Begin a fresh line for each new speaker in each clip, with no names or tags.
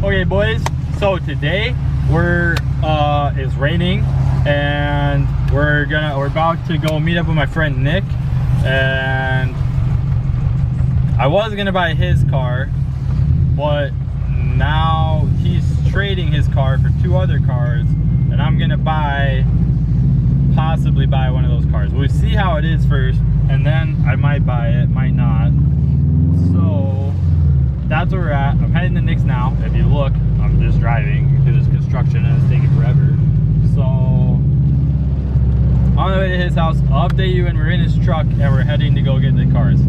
Okay boys, so today it's raining and we're about to go meet up with my friend Nick, and I was gonna buy his car, but now he's trading his car for 2 other cars, and I'm gonna possibly buy one of those cars. We'll see how it is first, and then I might buy it, might not. So that's where we're at. I'm heading to Nick's now. If you look, I'm just driving because it's construction and it's taking forever. So on the way to his house, I'll update you when we're in his truck and we're heading to go get the cars.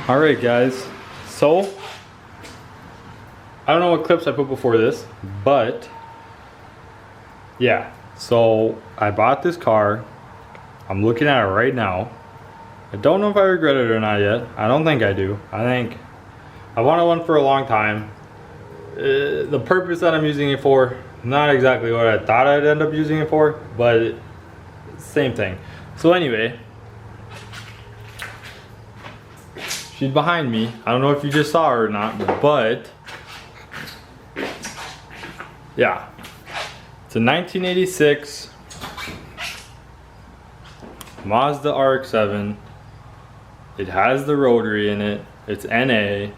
All right guys, so I don't know what clips I put before this, but yeah, so I bought this car. I'm looking at it right now. I don't know if I regret it or not yet. I don't think I do. I think I wanted one for a long time. The purpose that I'm using it for, not exactly what I thought I'd end up using it for, but same thing. So anyway, she's behind me. I don't know if you just saw her or not, but yeah, it's a 1986 Mazda RX7. It has the rotary in it. It's NA.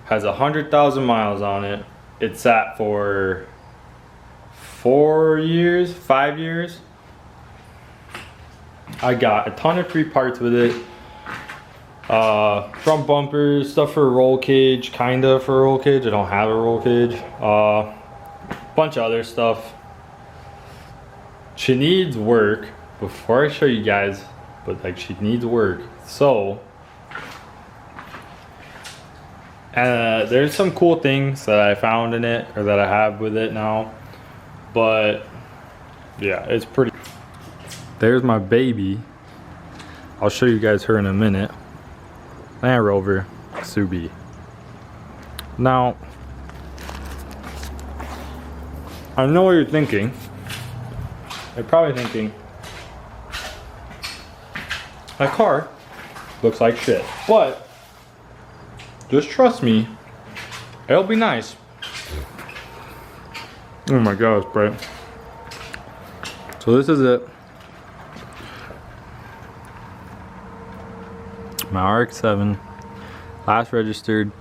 Has 100,000 miles on it. It sat for 4 years, 5 years. I got a ton of free parts with it. Front bumpers, stuff for a roll cage, kinda for a roll cage. I don't have a roll cage. Bunch of other stuff. She needs work. Before I show you guys, but like she needs work. So there's some cool things that I found in it, or that I have with it now, but yeah, it's pretty. There's my baby. I'll show you guys her in a minute. Land Rover Subi. Now I know what you're thinking. You're probably thinking that car looks like shit, but just trust me, it'll be nice. Oh my god, it's bright. So this is it. My RX7, last registered.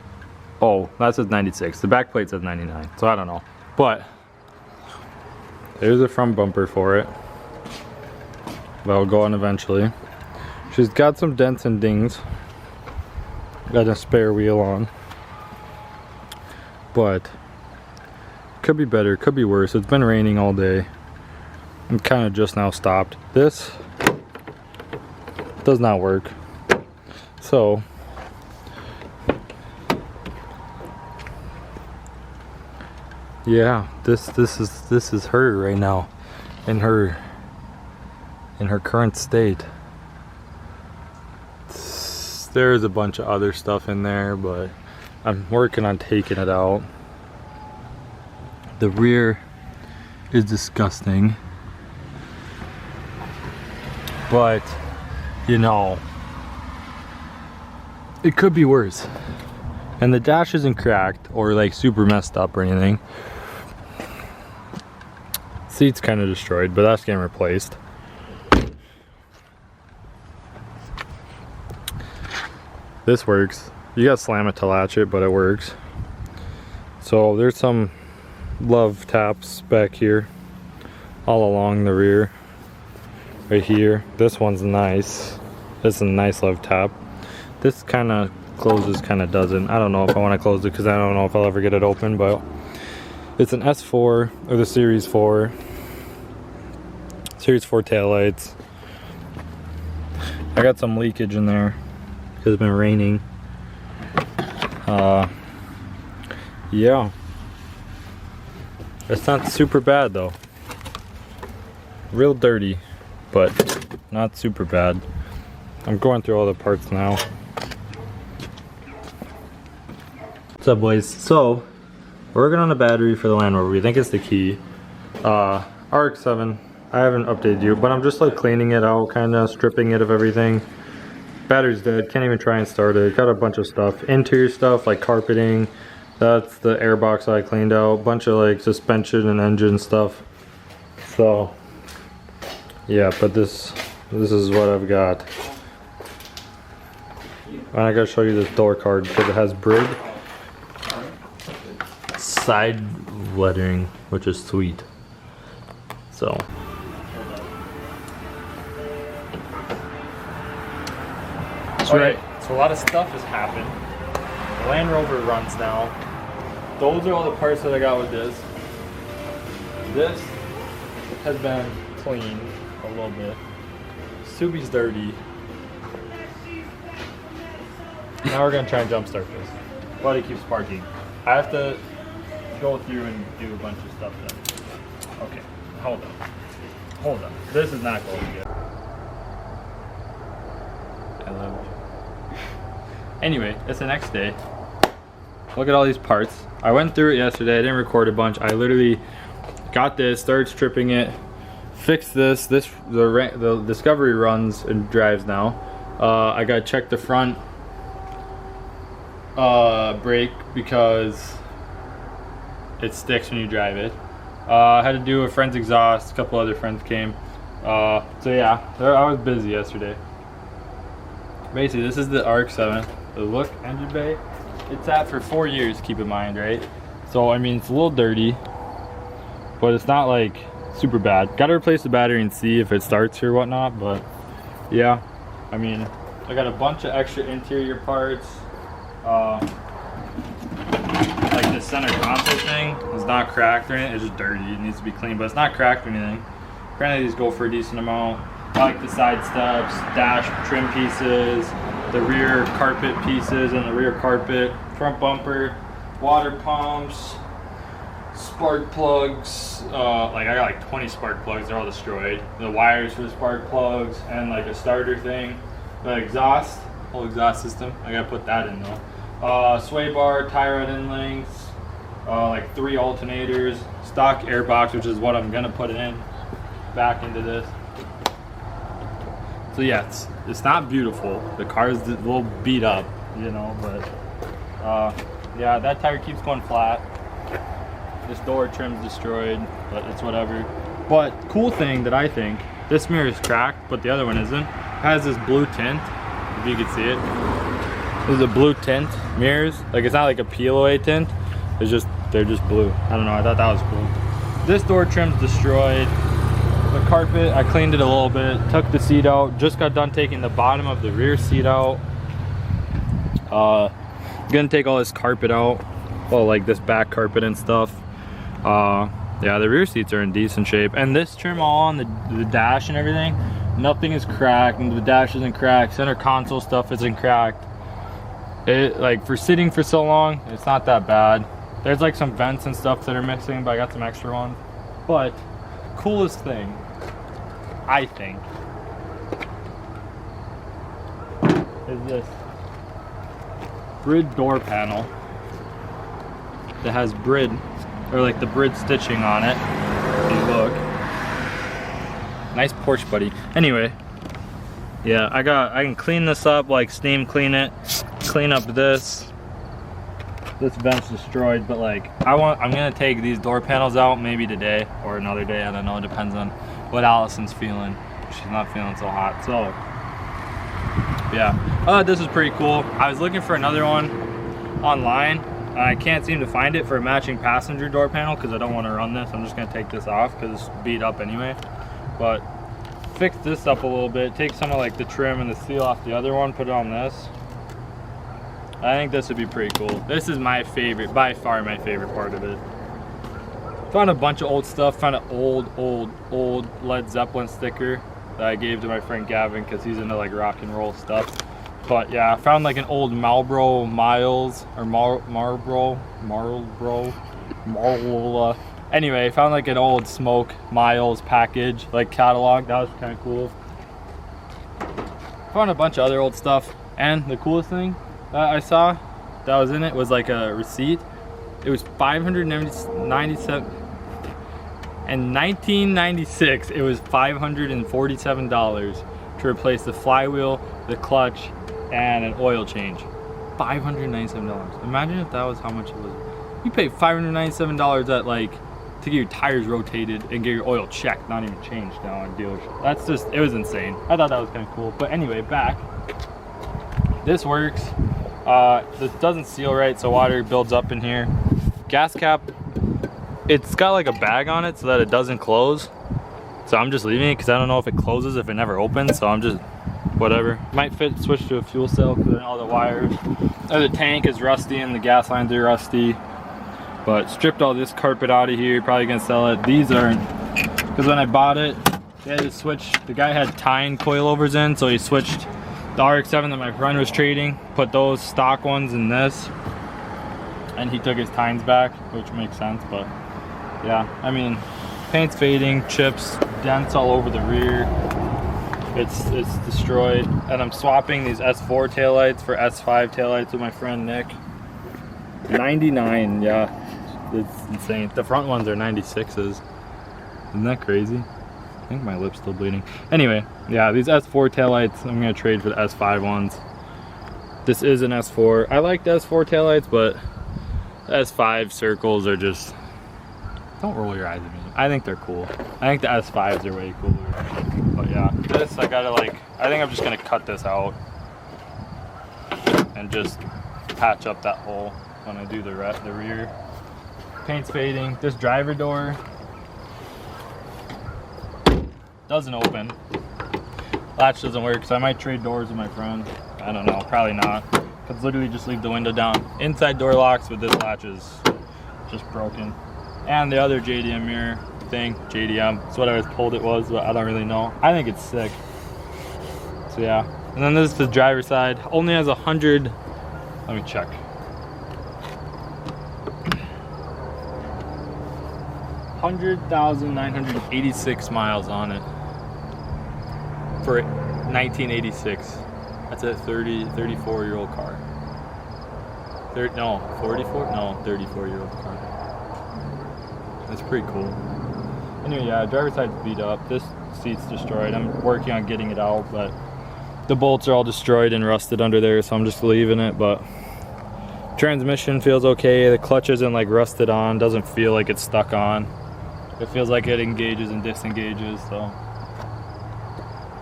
Oh, that says 96. The back plate says 99, so I don't know. But there's a front bumper for it. That'll go on eventually. She's got some dents and dings. Got a spare wheel on, but could be better, could be worse. It's been raining all day and kind of just now stopped. This does not work, so yeah, this is her right now in her current state. There's a bunch of other stuff in there, but I'm working on taking it out. The rear is disgusting, but you know, it could be worse. And the dash isn't cracked or like super messed up or anything. Seat's kind of destroyed, but that's getting replaced. This works. You gotta slam it to latch it, but it works. So there's some love taps back here, all along the rear. Right here. This one's nice. This is a nice love tap. This kind of closes, kind of doesn't. I don't know if I want to close it because I don't know if I'll ever get it open, but it's an S4 or the Series 4. Series 4 taillights. I got some leakage in there. It's been raining. Yeah, it's not super bad though. Real dirty, but not super bad. I'm going through all the parts now. What's up boys? So we're working on a battery for the Land Rover. We think it's the key. RX7, I haven't updated you, but I'm just like cleaning it out, kind of stripping it of everything. Battery's dead, can't even try and start it. Got a bunch of stuff, interior stuff like carpeting, That's the airbox I cleaned out. Bunch of like suspension and engine stuff. So yeah, but this is what I've got. And I gotta show you this door card because it has Brig side lettering, which is sweet. So that's right. So a lot of stuff has happened. The Land Rover runs now. Those are all the parts that I got with this. This has been cleaned a little bit. Subi's dirty. Now we're gonna try and jump start this. But it keeps parking. I have to go through and do a bunch of stuff then. Okay, hold on. Hold on. This is not going good. I love it. Anyway, it's the next day. Look at all these parts. I went through it yesterday. I didn't record a bunch. I literally got this, started stripping it, fixed this. The Discovery runs and drives now. I gotta check the front brake because it sticks when you drive it. I had to do a friend's exhaust. A couple other friends came. So yeah, I was busy yesterday. Basically, this is the RX7. The look engine bay. It's at for 4 years, keep in mind, right? So I mean, it's a little dirty, but it's not like super bad. Got to replace the battery and see if it starts or whatnot. But yeah, I mean, I got a bunch of extra interior parts. Like the center console thing is not cracked or anything. It's just dirty. It needs to be cleaned, but it's not cracked or anything. Apparently, these go for a decent amount. I like the side steps, dash trim pieces, the rear carpet pieces and the rear carpet, front bumper, water pumps, spark plugs. Like I got like 20 spark plugs. They're all destroyed. The wires for the spark plugs and like a starter thing. The exhaust, whole exhaust system. I gotta put that in though. Sway bar, tie rod end lengths, like 3 alternators, stock airbox, which is what I'm gonna put in back into this. So yeah, it's not beautiful. The car is a little beat up, you know, but yeah, that tire keeps going flat. This door trim's destroyed, but it's whatever. But cool thing that I think, this mirror is cracked, but the other one isn't. It has this blue tint, if you can see it. This is a blue tint mirrors. Like it's not like a peel away tint. It's just, they're just blue. I don't know, I thought that was cool. This door trim's destroyed. The carpet, I cleaned it a little bit, took the seat out, just got done taking the bottom of the rear seat out. Gonna take all this carpet out, well, like this back carpet and stuff. Yeah, the rear seats are in decent shape, and this trim all on the dash and everything, nothing is cracked, and the dash isn't cracked, center console stuff isn't cracked. It, like, for sitting for so long, it's not that bad. There's like some vents and stuff that are missing, but I got some extra ones. But coolest thing, I think, is this Brid door panel that has Brid, or like the Brid stitching on it. If you look, nice Porsche buddy. Anyway, yeah, I can clean this up, like steam clean it, clean up this vent's destroyed, but like I'm gonna take these door panels out maybe today or another day. I don't know, it depends on what Allison's feeling. She's not feeling so hot, so yeah. This is pretty cool. I was looking for another one online and I can't seem to find it for a matching passenger door panel because I don't want to run this. I'm just gonna take this off because it's beat up anyway. But fix this up a little bit, take some of like the trim and the seal off the other one, put it on this. I think this would be pretty cool. This is my favorite, by far my favorite part of it. Found a bunch of old stuff, found an old Led Zeppelin sticker that I gave to my friend Gavin because he's into like rock and roll stuff. But yeah, I found like an old Marlboro Miles, or Marlboro. Anyway, found like an old Smoke Miles package, like catalog. That was kind of cool. Found a bunch of other old stuff, and the coolest thing that I saw that was in it was like a receipt. It was $597. In 1996, it was $547 to replace the flywheel, the clutch, and an oil change. $597. Imagine if that was how much it was. You pay $597 at like to get your tires rotated and get your oil checked, not even changed now on dealership. That's just, it was insane. I thought that was kind of cool. But anyway, back. This works. This doesn't seal right, so water builds up in here. Gas cap, it's got like a bag on it so that it doesn't close. So I'm just leaving it because I don't know if it closes if it never opens. So I'm just, whatever. Might fit, switch to a fuel cell because all the wires. The tank is rusty and the gas lines are rusty. But stripped all this carpet out of here, probably gonna sell it. These aren't, because when I bought it, they had to switch, the guy had tying coilovers in, so he switched the RX7 that my friend was trading, put those stock ones in this, and he took his tines back, which makes sense. But yeah, I mean, paint's fading, chips, dents all over the rear. It's destroyed, and I'm swapping these S4 taillights for S5 taillights with my friend Nick. 99, yeah. It's insane. The front ones are 96s. Isn't that crazy? I think my lip's still bleeding. Anyway, yeah, these S4 taillights I'm gonna trade for the S5 ones. This is an S4. I like the S4 taillights, but the S5 circles are just, don't roll your eyes at me. I think they're cool. I think the S5s are way cooler. But yeah, this I gotta like, I think I'm just gonna cut this out and just patch up that hole when I do the rear. Paint's fading. This driver door doesn't open. Latch doesn't work, so I might trade doors with my friend. I don't know, probably not. Because literally just leave the window down. Inside door locks, but this latch is just broken. And the other JDM mirror thing, JDM, that's what I was told it was, but I don't really know. I think it's sick. So yeah. And then this is the driver's side. Only has 100, let me check. 100,986 miles on it for 1986. That's a 34-year-old car. 34-year-old car. That's pretty cool. Anyway, yeah, driver's side's beat up. This seat's destroyed. I'm working on getting it out, but the bolts are all destroyed and rusted under there, so I'm just leaving it. But transmission feels okay. The clutch isn't like rusted on. Doesn't feel like it's stuck on. It feels like it engages and disengages, so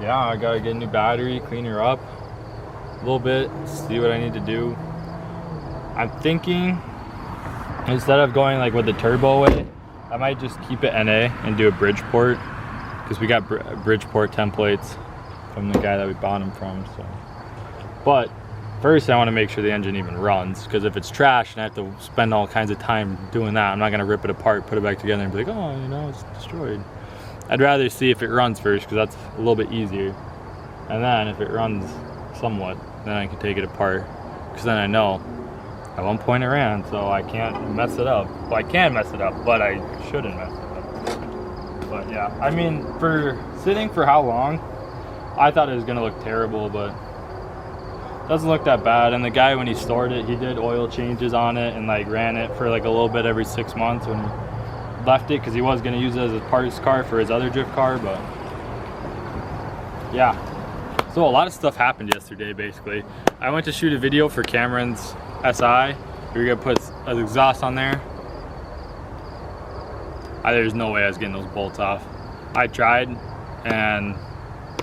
yeah, I gotta get a new battery, clean her up a little bit, see what I need to do. I'm thinking instead of going like with the turbo way, I might just keep it NA and do a Bridgeport, because we got Bridgeport templates from the guy that we bought them from. So, but first I want to make sure the engine even runs, because if it's trash and I have to spend all kinds of time doing that, I'm not going to rip it apart, put it back together and be like, oh, you know, it's destroyed. I'd rather see if it runs first, because that's a little bit easier. And then if it runs somewhat, then I can take it apart, because then I know at one point it ran, so I can't mess it up. Well, I can mess it up, but I shouldn't mess it up. But yeah, I mean, for sitting for how long, I thought it was going to look terrible, but doesn't look that bad. And the guy, when he stored it, he did oil changes on it and like ran it for like a little bit every 6 months when he left it, because he was going to use it as a parts car for his other drift car. But yeah, so a lot of stuff happened yesterday. Basically, I went to shoot a video for Cameron's SI. We were gonna put an exhaust on there. There's no way I was getting those bolts off. I tried and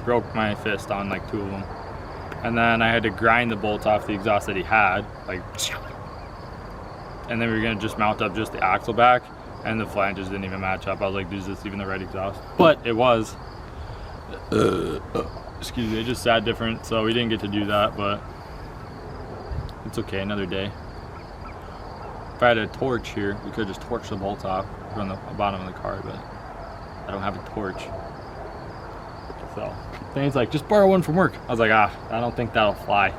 broke my fist on like 2 of them. And then I had to grind the bolts off the exhaust that he had, like, and then we were gonna just mount up just the axle back, and the flanges didn't even match up. I was like, is this even the right exhaust? But it was. Excuse me, it just sat different, so we didn't get to do that, but it's okay, another day. If I had a torch here, we could just torch the bolts off from the bottom of the car, but I don't have a torch. So then he's like, just borrow one from work. I was like, I don't think that'll fly.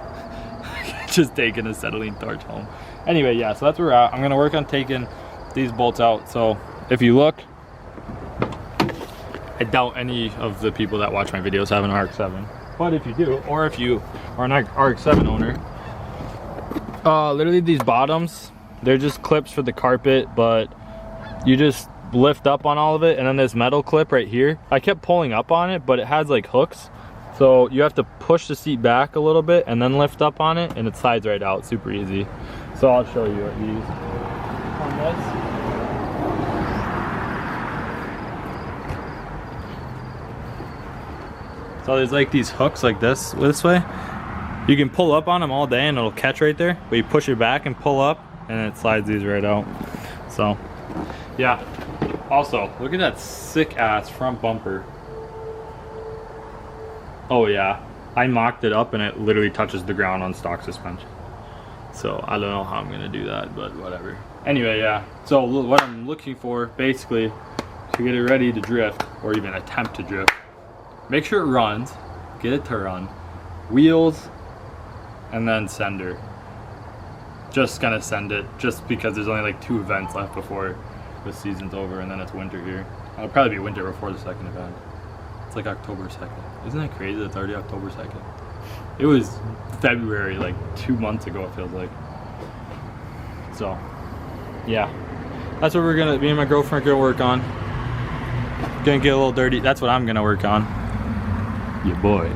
Just taking a acetylene torch home. Anyway, yeah, so that's where we're at. I'm gonna work on taking these bolts out. So if you look, I doubt any of the people that watch my videos have an RX7. But if you do, or if you are an RX7 owner, literally these bottoms, they're just clips for the carpet, but you just lift up on all of it, and then this metal clip right here, I kept pulling up on it, but it has like hooks, So you have to push the seat back a little bit and then lift up on it, and it slides right out, super easy. So I'll show you what these on this. So there's like these hooks like this way. You can pull up on them all day and it'll catch right there, but you push it back and pull up and it slides these right out. So yeah. Also, look at that sick ass front bumper. Oh yeah, I mocked it up and it literally touches the ground on stock suspension. So I don't know how I'm gonna do that, but whatever. Anyway, yeah, so what I'm looking for basically to get it ready to drift, or even attempt to drift, make sure it runs, get it to run, wheels, and then sender. Just gonna send it, just because there's only like 2 events left before the season's over, and then it's winter here. It'll probably be winter before the second event. It's like October 2nd. Isn't that crazy? It's already October 2nd. It was February like 2 months ago, it feels like. So, yeah. That's what me and my girlfriend are gonna work on. Gonna get a little dirty. That's what I'm gonna work on. Yeah, boy.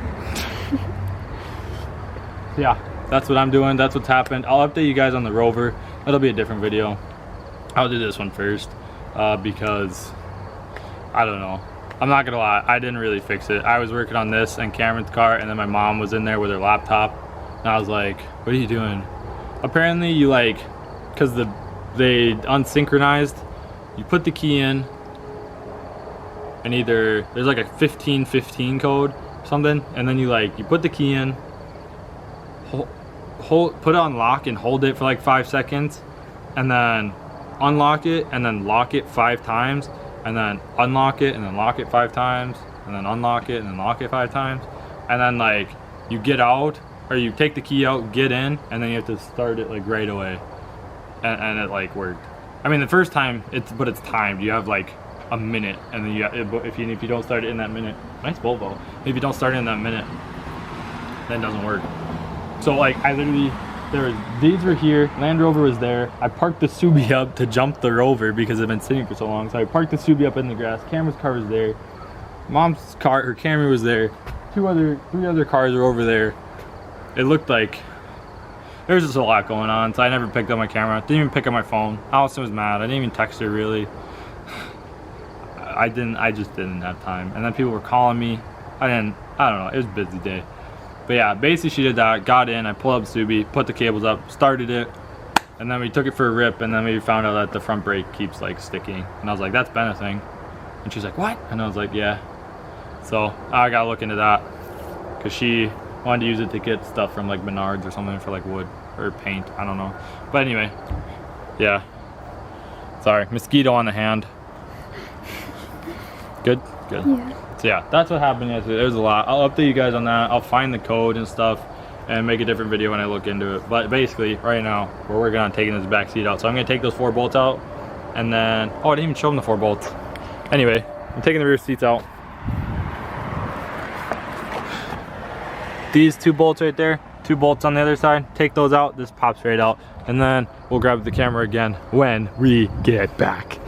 Yeah, that's what I'm doing. That's what's happened. I'll update you guys on the Rover. That'll be a different video. I'll do this one first because I don't know. I'm not gonna lie, I didn't really fix it. I was working on this and Cameron's car, and then my mom was in there with her laptop, and I was like, what are you doing? Apparently you like, because they unsynchronized, you put the key in, and either there's like a 1515 code or something, and then you put the key in, put it on lock and hold it for like 5 seconds, and then unlock it and then lock it 5 times, and then unlock it and then lock it 5 times, and then unlock it and then lock it 5 times, and then like you get out, or you take the key out, get in, and then you have to start it like right away, and it like worked. I mean the first time it's timed. You have like a minute, and then if you don't start it in that minute, nice Volvo, if you don't start it in that minute, then it doesn't work. So like I literally, these were here, Land Rover was there, I parked the Subi up to jump the Rover because it's been sitting for so long, so I parked the Subi up in the grass, Cameron's car was there, Mom's car, her Camry was there, 3 other cars were over there. It looked like there was just a lot going on, so I never picked up my camera, didn't even pick up my phone. Allison was mad, I didn't even text her really. I just didn't have time, and then people were calling me, I don't know, it was a busy day. But yeah, basically she did that, got in, I pulled up Subi, put the cables up, started it, and then we took it for a rip, and then we found out that the front brake keeps like sticking. And I was like, that's been a thing. And she's like, what? And I was like, yeah. So I gotta look into that, because she wanted to use it to get stuff from like Menards or something for like wood or paint, I don't know. But anyway, yeah. Sorry, mosquito on the hand. Good? Good. Yeah. So yeah, that's what happened yesterday. There's a lot. I'll update you guys on that. I'll find the code and stuff and make a different video when I look into it. But basically, right now, we're working on taking this back seat out. So I'm going to take those 4 bolts out, and then, oh, I didn't even show them the 4 bolts. Anyway, I'm taking the rear seats out. These 2 bolts right there, 2 bolts on the other side, take those out, this pops right out. And then we'll grab the camera again when we get back.